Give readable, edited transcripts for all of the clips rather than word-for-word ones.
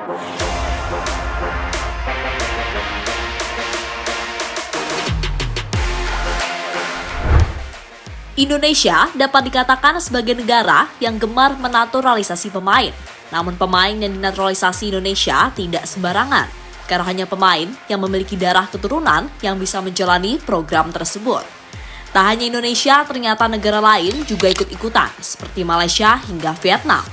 Indonesia dapat dikatakan sebagai negara yang gemar menaturalisasi pemain. Namun pemain yang dinaturalisasi Indonesia tidak sembarangan, karena hanya pemain yang memiliki darah keturunan yang bisa menjalani program tersebut. Tak hanya Indonesia, ternyata negara lain juga ikut-ikutan, seperti Malaysia hingga Vietnam.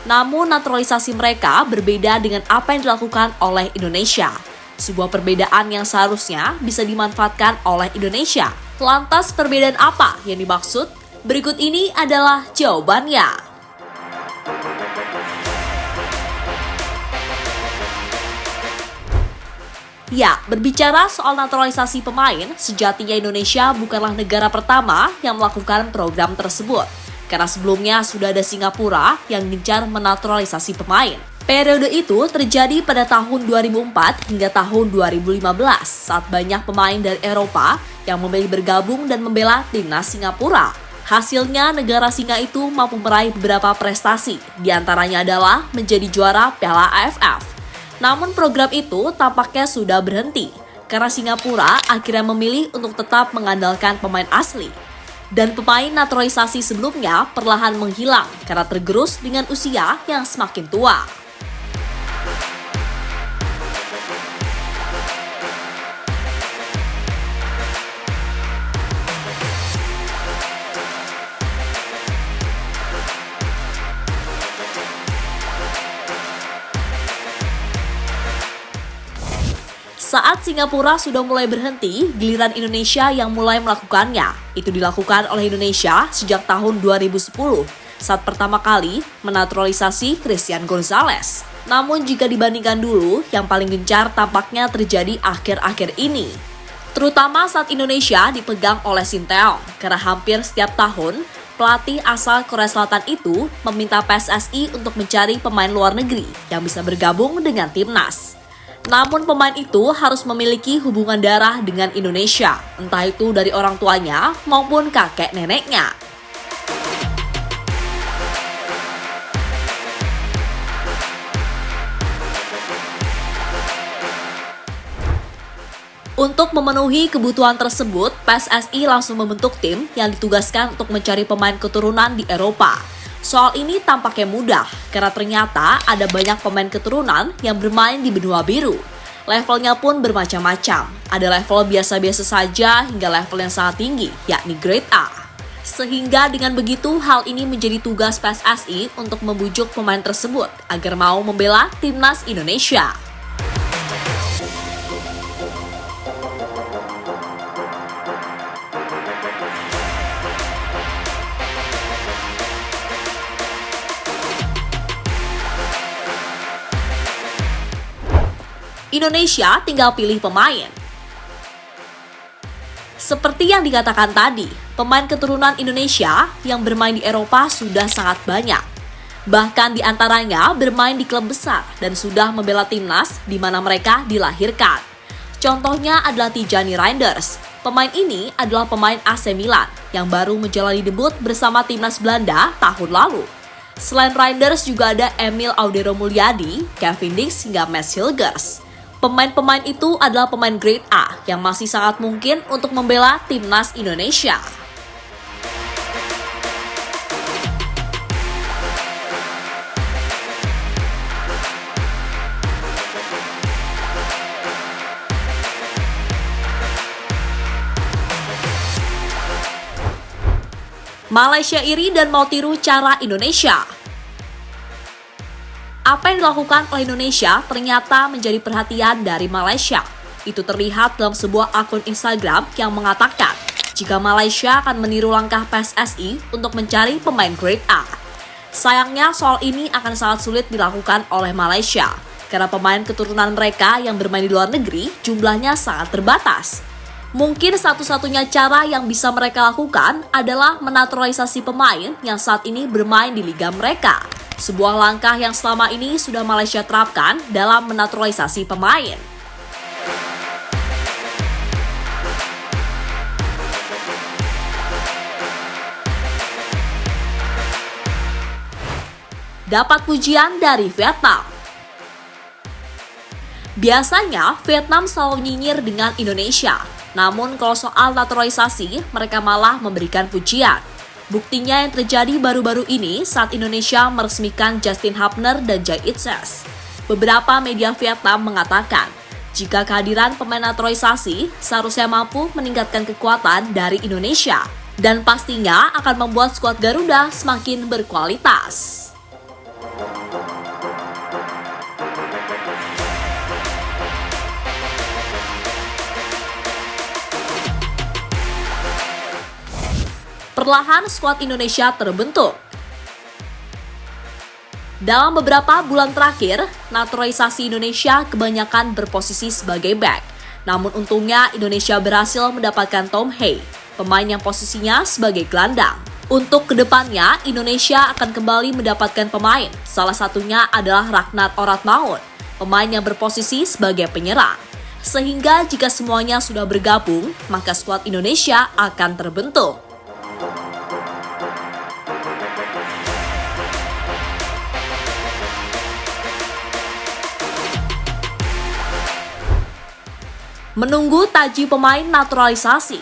Namun naturalisasi mereka berbeda dengan apa yang dilakukan oleh Indonesia. Sebuah perbedaan yang seharusnya bisa dimanfaatkan oleh Indonesia. Lantas perbedaan apa yang dimaksud? Berikut ini adalah jawabannya. Ya, berbicara soal naturalisasi pemain, sejatinya Indonesia bukanlah negara pertama yang melakukan program tersebut. Karena sebelumnya sudah ada Singapura yang gencar menaturalisasi pemain. Periode itu terjadi pada tahun 2004 hingga tahun 2015 saat banyak pemain dari Eropa yang memilih bergabung dan membela timnas Singapura. Hasilnya, negara Singa itu mampu meraih beberapa prestasi, diantaranya adalah menjadi juara Piala AFF. Namun program itu tampaknya sudah berhenti, karena Singapura akhirnya memilih untuk tetap mengandalkan pemain asli. Dan pemain naturalisasi sebelumnya perlahan menghilang karena tergerus dengan usia yang semakin tua. Saat Singapura sudah mulai berhenti, giliran Indonesia yang mulai melakukannya. Itu dilakukan oleh Indonesia sejak tahun 2010, saat pertama kali menaturalisasi Christian Gonzalez. Namun jika dibandingkan dulu, yang paling gencar tampaknya terjadi akhir-akhir ini. Terutama saat Indonesia dipegang oleh Sinteyong, karena hampir setiap tahun, pelatih asal Korea Selatan itu meminta PSSI untuk mencari pemain luar negeri yang bisa bergabung dengan timnas. Namun pemain itu harus memiliki hubungan darah dengan Indonesia, entah itu dari orang tuanya maupun kakek neneknya. Untuk memenuhi kebutuhan tersebut, PSSI langsung membentuk tim yang ditugaskan untuk mencari pemain keturunan di Eropa. Soal ini tampaknya mudah, karena ternyata ada banyak pemain keturunan yang bermain di benua biru. Levelnya pun bermacam-macam, ada level biasa-biasa saja hingga level yang sangat tinggi, yakni Grade A. Sehingga dengan begitu, hal ini menjadi tugas PSSI untuk membujuk pemain tersebut agar mau membela timnas Indonesia. Indonesia tinggal pilih pemain. Seperti yang dikatakan tadi, pemain keturunan Indonesia yang bermain di Eropa sudah sangat banyak. Bahkan di antaranya bermain di klub besar dan sudah membela timnas di mana mereka dilahirkan. Contohnya adalah Tijani Reinders. Pemain ini adalah pemain AC Milan yang baru menjalani debut bersama timnas Belanda tahun lalu. Selain Reinders juga ada Emil Audero Mulyadi, Kevin Dix hingga Mats Hilgers. Pemain-pemain itu adalah pemain Grade A yang masih sangat mungkin untuk membela timnas Indonesia. Malaysia iri dan mau tiru cara Indonesia. Apa yang dilakukan oleh Indonesia ternyata menjadi perhatian dari Malaysia. Itu terlihat dalam sebuah akun Instagram yang mengatakan jika Malaysia akan meniru langkah PSSI untuk mencari pemain Grade A. Sayangnya soal ini akan sangat sulit dilakukan oleh Malaysia, karena pemain keturunan mereka yang bermain di luar negeri jumlahnya sangat terbatas. Mungkin satu-satunya cara yang bisa mereka lakukan adalah menaturalisasi pemain yang saat ini bermain di liga mereka. Sebuah langkah yang selama ini sudah Malaysia terapkan dalam menaturalisasi pemain. Dapat pujian dari Vietnam. Biasanya, Vietnam selalu nyinyir dengan Indonesia. Namun kalau soal naturalisasi, mereka malah memberikan pujian. Buktinya yang terjadi baru-baru ini saat Indonesia meresmikan Justin Hubner dan Jai Itses. Beberapa media Vietnam mengatakan, jika kehadiran pemain naturalisasi seharusnya mampu meningkatkan kekuatan dari Indonesia dan pastinya akan membuat skuad Garuda semakin berkualitas. Perlahan skuad Indonesia terbentuk. Dalam beberapa bulan terakhir, naturalisasi Indonesia kebanyakan berposisi sebagai back. Namun untungnya Indonesia berhasil mendapatkan Tom Hay, pemain yang posisinya sebagai gelandang. Untuk kedepannya, Indonesia akan kembali mendapatkan pemain. Salah satunya adalah Ragnar Oratmaun, pemain yang berposisi sebagai penyerang. Sehingga jika semuanya sudah bergabung, maka skuad Indonesia akan terbentuk. Menunggu taji pemain naturalisasi.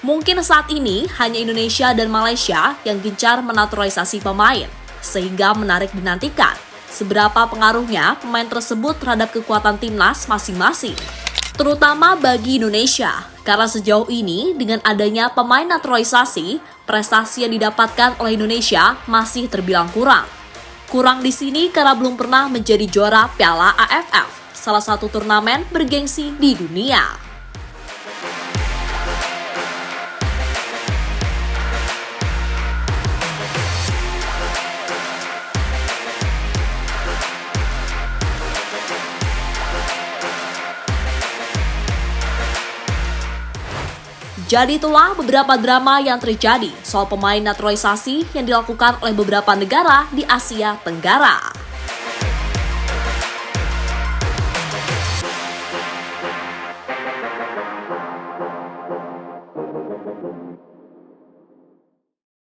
Mungkin saat ini hanya Indonesia dan Malaysia yang gencar menaturalisasi pemain, sehingga menarik dinantikan seberapa pengaruhnya pemain tersebut terhadap kekuatan timnas masing-masing. Terutama bagi Indonesia, karena sejauh ini dengan adanya pemain naturalisasi, prestasi yang didapatkan oleh Indonesia masih terbilang kurang. Kurang di sini karena belum pernah menjadi juara Piala AFF, salah satu turnamen bergengsi di dunia. Jadi itulah beberapa drama yang terjadi soal pemain naturalisasi yang dilakukan oleh beberapa negara di Asia Tenggara.